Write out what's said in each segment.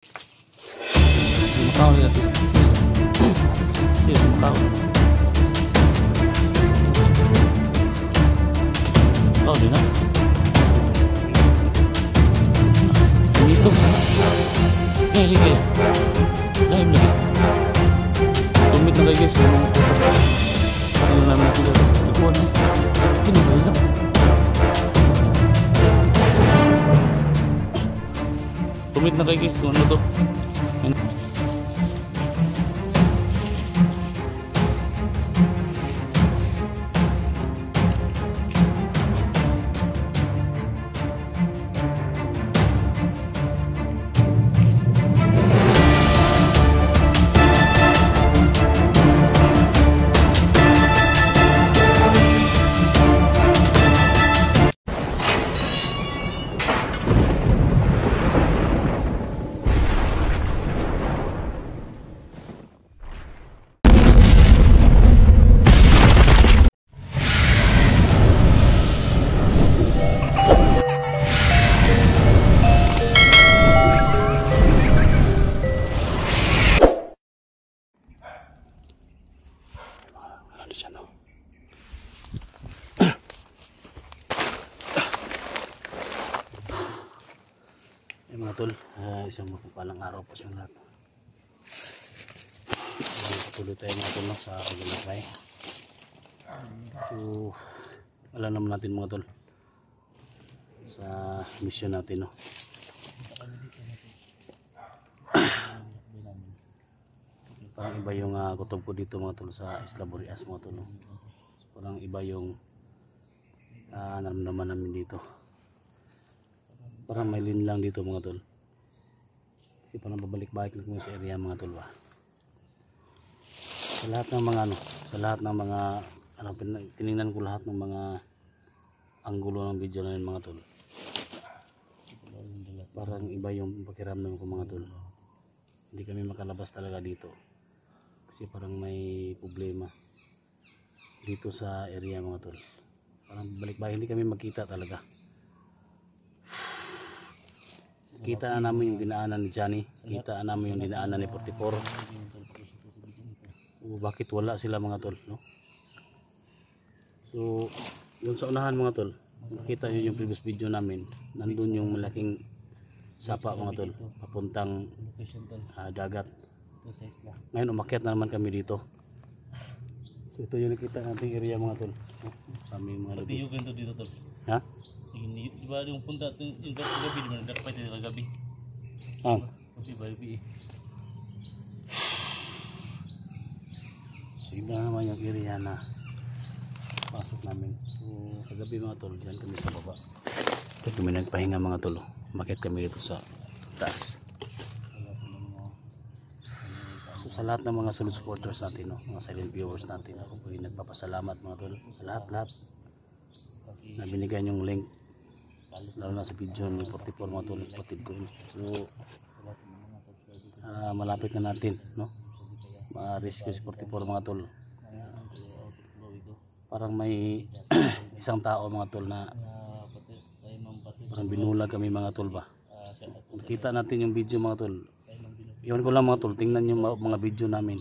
Tao nila testing. Kasi tao. Tao din na. Dito. Dahil lagi. Dahil lagi. Tumit na kayo guys. Ano namin natin dito. Ikuan na. Pinagay lang. Tumit na kayo guys. Kung ano to. Mga tol, isang mapapalang araw po sa lahat. Patuloy tayo mga tol sa paglalakbay. So, alam naman natin mga tol sa mission natin, no? Parang iba yung kutob ko dito mga tol sa Isla Boreas mga tol, no? Parang iba yung naramdaman namin dito. Parang may linlang dito mga tol. Kasi parang babalik-balik lang kami sa area mga tol ba. Sa lahat ng mga tiningnan ko lahat ng mga anggulo ng video na yun mga tol. Parang iba yung pakiramdam ko mga tol. Hindi kami makalabas talaga dito. Kasi parang may problema dito sa area mga tol. Parang balik-balik hindi kami magkita talaga. Kita na namin yung dinaanan ni Johnny, kita na namin yung dinaanan ni 44. Bakit wala sila mga tol, no? So, yun sa unahan mga tol, nakita nyo yung previous video namin, nandun yung malaking sapa mga tol, papuntang dagat. Ngayon umakyat na naman kami dito. So, ito yung nakita nating area mga tol. Kami mga pati yung ganito dito tol. Ha? Di ba yung punta yung gabi di ba nagdakpay tayo gabi. Gabi ba gabi. So iba naman yung area na pasok namin. So kagabi mga tol, dyan kami sa baba. Ito kami nagpahinga mga tol. Bakit kami dito sa taas. So sa lahat ng mga solid supporters natin, no? Mga silent viewers natin, ako po yung nagpapasalamat mga tol. Sa lahat na binigyan yung link, lalo na sa video ng 44 mga tol, patid ko. So malapit na natin, no? Ma-rescue si 44 mga tol. Parang may isang tao mga tol na parang binulag kami mga tol ba. Kita natin yung video mga tol. Iwan ko lang mga tol, tingnan yung mga video namin.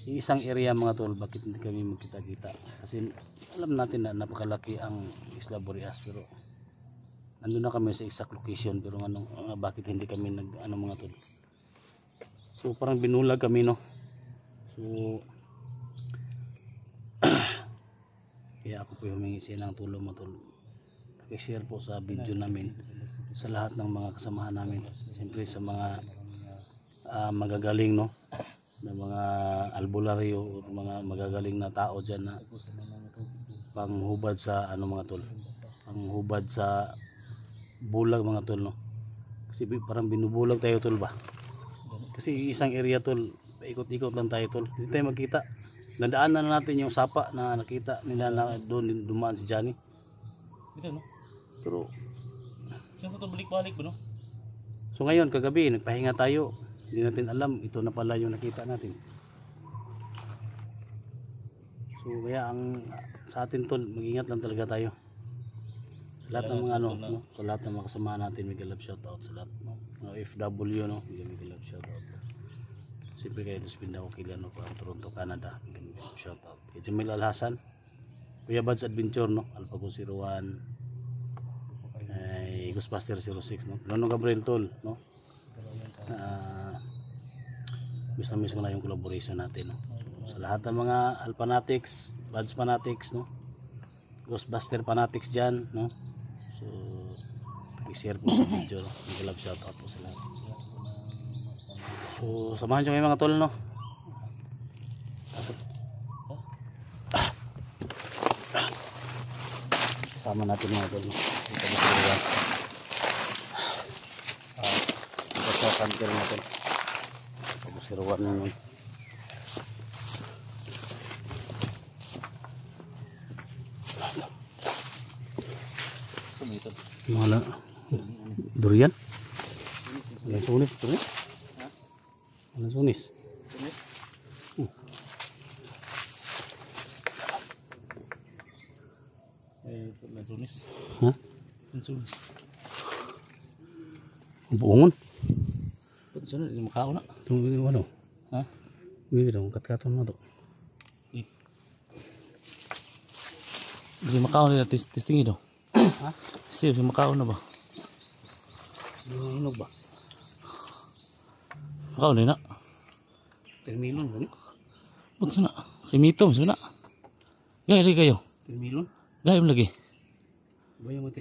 Isang area mga tol, bakit hindi kami magkita-kita? Kasi alam natin na napakalaki ang Isla Boreas, pero nandun na kami sa exact location, pero bakit hindi kami mga tol? So parang binulag kami, no? So kaya ako po humingi siya ng tulong mga tol. Paki-share po sa video namin sa lahat ng mga kasamahan namin. Siyempre sa mga magagaling, no? Na mga albularyo o mga magagaling na tao dyan na panghubad sa mga tol, panghubad sa bulag mga tol, no? Kasi parang binubulag tayo tol ba, kasi isang area tol, ikot-ikot lang tayo tol, hindi tayo magkita. Nadaanan na natin yung sapa na nakita nila na doon dumaan si Johnny Ito no? Pero siyempre ito balik-balik ba no? So ngayon kagabi nagpahinga tayo, hindi natin alam ito na pala yung nakita natin. So kaya ang sa atin tol, mag-ingat lang talaga tayo. Sa lahat ng mga sa lahat ng mga kasama natin, may love shout out sa lahat, no? OFW no, bigyan love shout out. Siyempre kayo Luspinda ko kila no, from Toronto, Canada. Bigyan shout out. Kay Jamil Alhasan, Kuya Bads Adventure no, Alpago 01, ay Ghostbuster 06 no, Nono Gabriel Tol no. Gusto miss ko na yung collaboration natin no. Sa lahat ng mga Alpanatics, Bads Fanatics no, Ghostbuster Fanatics dyan no. So i-share po sa video no. Mag-love shout out po sa lahat. So samahan nyo ngayon mga tol no. Kasama natin mga tol no. Ito na sila. Ito sa kanker natin. Pag-siruan naman. Wala. Durian? Wala sunis. Durian? Wala sunis. Lansunis. Ha? Lansunis. Buongon? Ba't sunod? Hindi makao na. Ito ano? Ha? Hindi daw. Kat-katon na to. Hindi makao na testing ito. Ha? Sige, makao na ba? Hindi hinog ba? Makao na na. Termilon ba? Ba't sana? Kay Mitom sana. Gaya rin kayo. Termilon? Gaya mo lagi.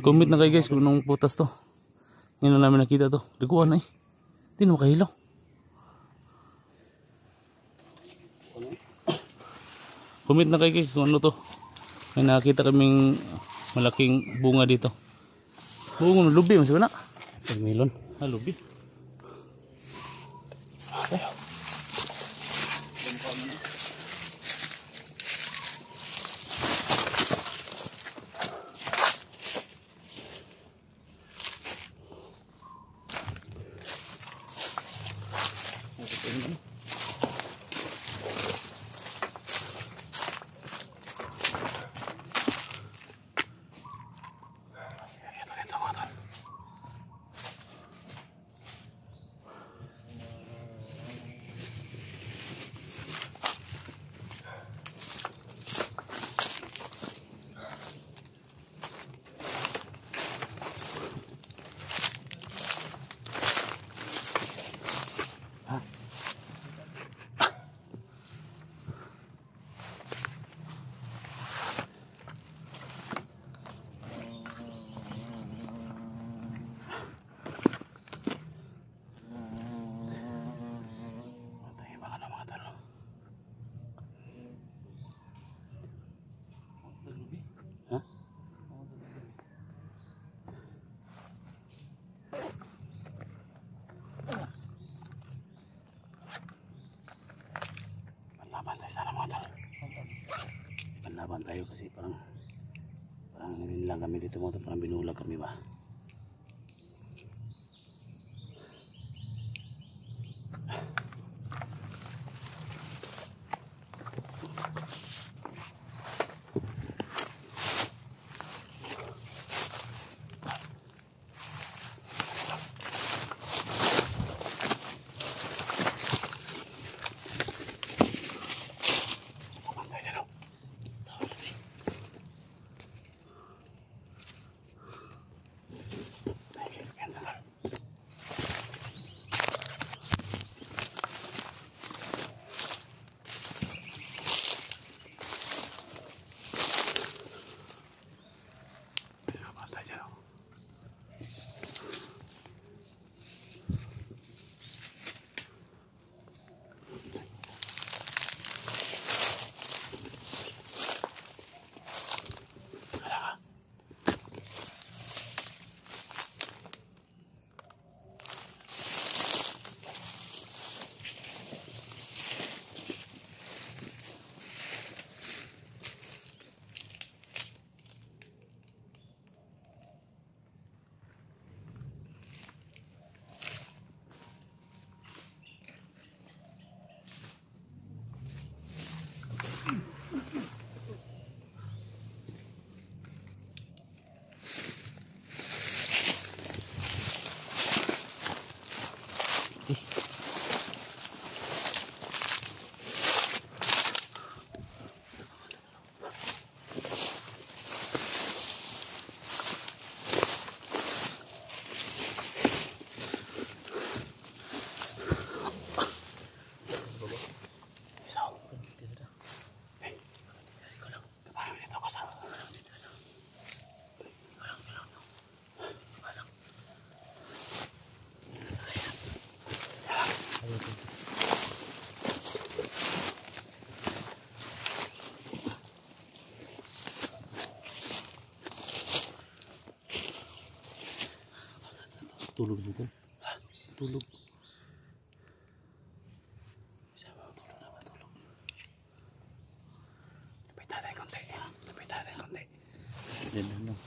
Comment na kayo guys kung anong putas to. Ngayon na namin nakita to. Liguan na eh. Hindi na makahilaw. Comment na kayo guys kung ano to. May nakita kaming malaking bunga dito. Bunga lubi mo siya na. Termilon? Ah, lubi. Panlaban tayo sana mga tol. Panlaban tayo kasi parang hindi lang kami dito mga tol. Parang binulag kami ba. malaki. Tulog dito. Tulog. Lapit tayo konti. Lapit tayo konti. Diyan lang.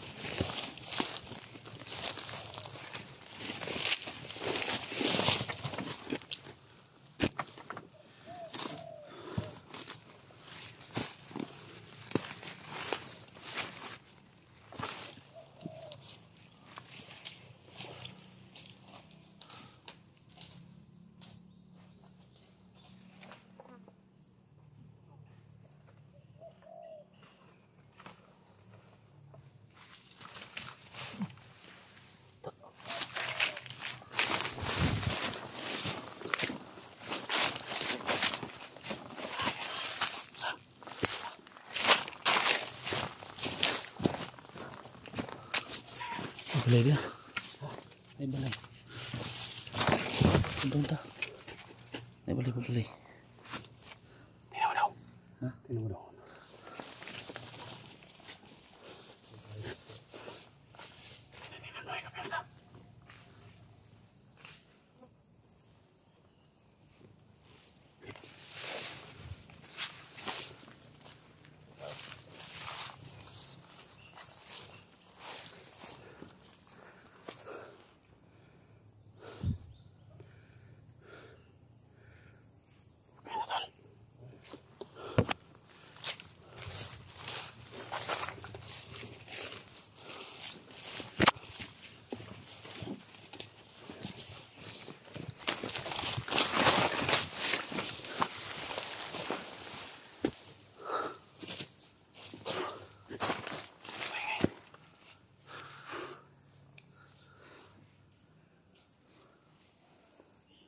Balay dia. Ay balay. Doon ta. Ay balay pa balay. Tingnan mo daw. Ha? Tingnan mo daw. Tingnan mo yung kapiyansa.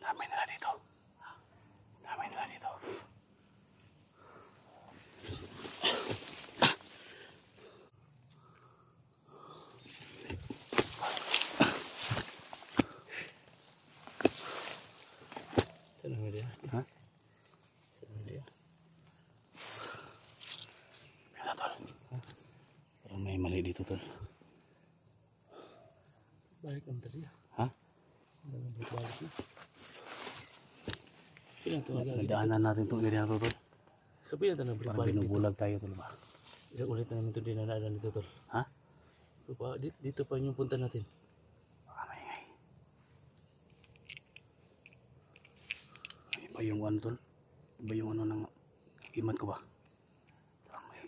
Dami nila dito. Dami nila dito. Saan ang dia? Ha? Saan ang dia? Kaya tol. Parang may mali dito tol. Balik naman tadi. Ha? Balik na. Pilang to lagi. Nadaanan natin itong area na to tol. Sabi na tanong Parang balik dito. binubulag tayo tol ba? Ilang ulit na namin ito dinadaanan dito tol. Ha? Dito pa yung punta natin. Baka maingay. Iba yung ano tol? Iba yung ano ng imat ko ba? Parang may...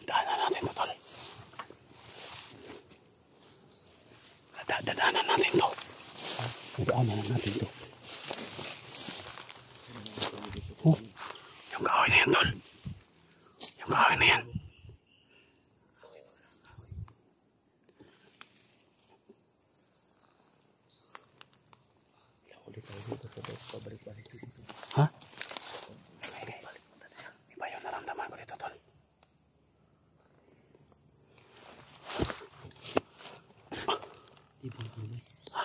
Daanan natin to tol. Dadaanan natin to. Dadaanan natin to. Oh, yung kahoy na yan tol. Yung kahoy na yan. Ulit tayo dito pabalik-balik dito. Ha? Iba yung naramdaman ko dito tol. Ibon ko na. Ha?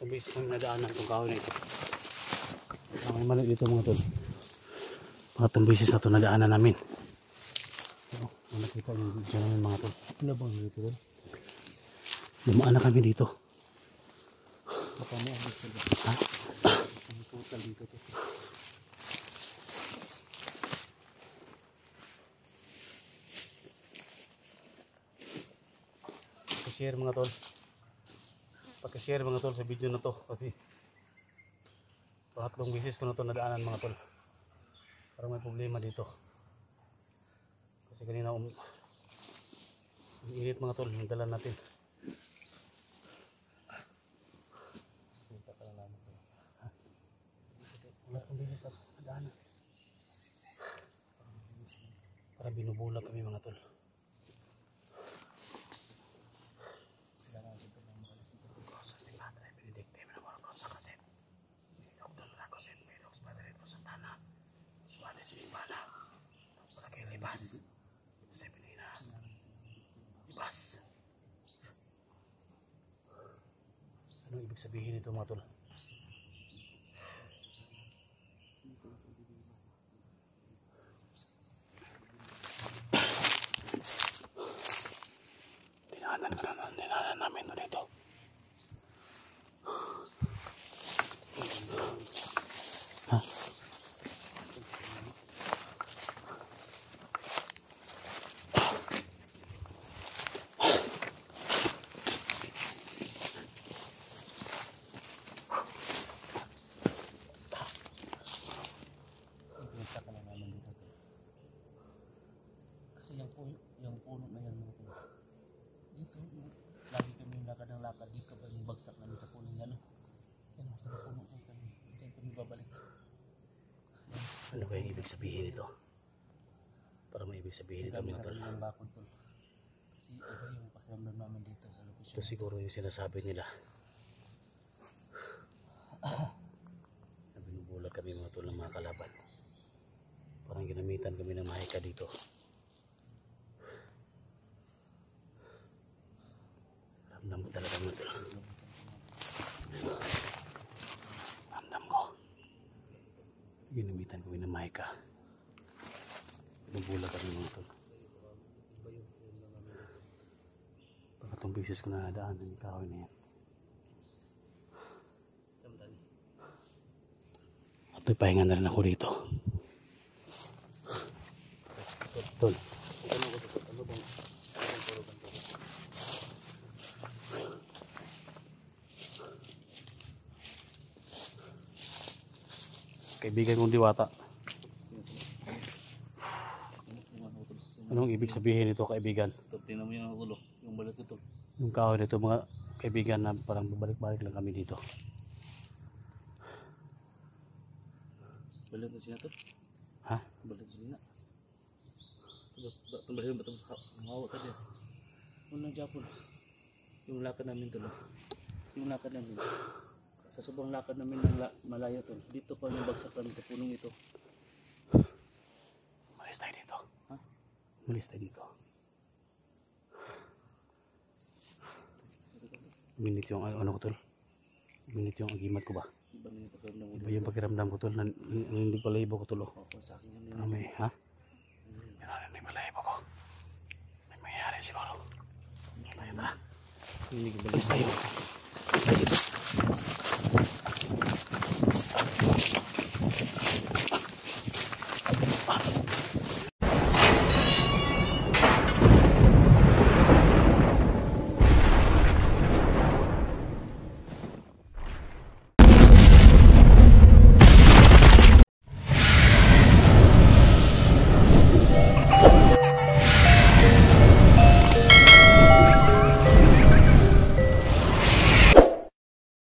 Sa base kami nadaanan itong kahoy na ito. May mali dito mga tol. Pangatlong beses na ito nadaanan namin. So, nakita yung video namin mga tol. Ano bang dito tol? Dumaan na kami dito. Baka mo ang dito. Ha? Ang total dito to. Pakishare mga tol. Pakishare mga tol sa video na to kasi pangatlong beses ko na to nadaanan mga tol. Parang may problema dito. Kasi kanina init mga tol, yung dala natin. Wala kong beses na nadaanan. Parang binubulag kami mga tol. Libas. Sabi nila. Libas. Ano ibig sabihin ito mga tol? Tinahanan namin ito dito. Ha? Yung puno na yan mga tol. Dito, lagi kami lakad ng lakad. Dito pa yung bagsak namin sa puno yan. Yan, sa puno po kami. Diyan kami babalik. Ano ba yung ibig sabihin ito? Para may ibig sabihin ito mga tol. Bakod, tol. Kasi iba yung pakiramdam namin dito sa location. Ito siguro yung sinasabi nila. Binubulag kami mga tol ng mga kalaban. Parang ginamitan kami ng mahika dito. Ramdam ko talaga mga tol. Ramdam ko. Ginamitan kami ng mahika. Binubulag kami mga tol. Pangatlong beses ko na nadaan ng kahoy na yan. At pahinga na rin ako dito. Tol. Kaibigan kong diwata. Anong ibig sabihin nito kaibigan? Tingnan mo yung ulo, yung balat ito. Yung kahoy nito mga kaibigan na parang babalik-balik lang kami dito. Balat mo siya to? Ha? Balat siya na. Tapos tumbalhin ba tapos hawa ka dyan. Unang Japon. Yung lakad namin to. Yung lakad namin. Sa sobrang lakad namin ng malayo to. Dito pa yung bagsak namin sa punong ito. Malis tayo dito. Ha? Malis tayo dito. Minit yung ano ko tol. Minit yung agimat ko ba? Iba yung pakiramdam ko tol. Hindi pala ibo ko tol. Sa akin yun. May ha? Hindi pala ibo ko. May mayayari siguro. Tayo na. Malis tayo. Malis tayo dito.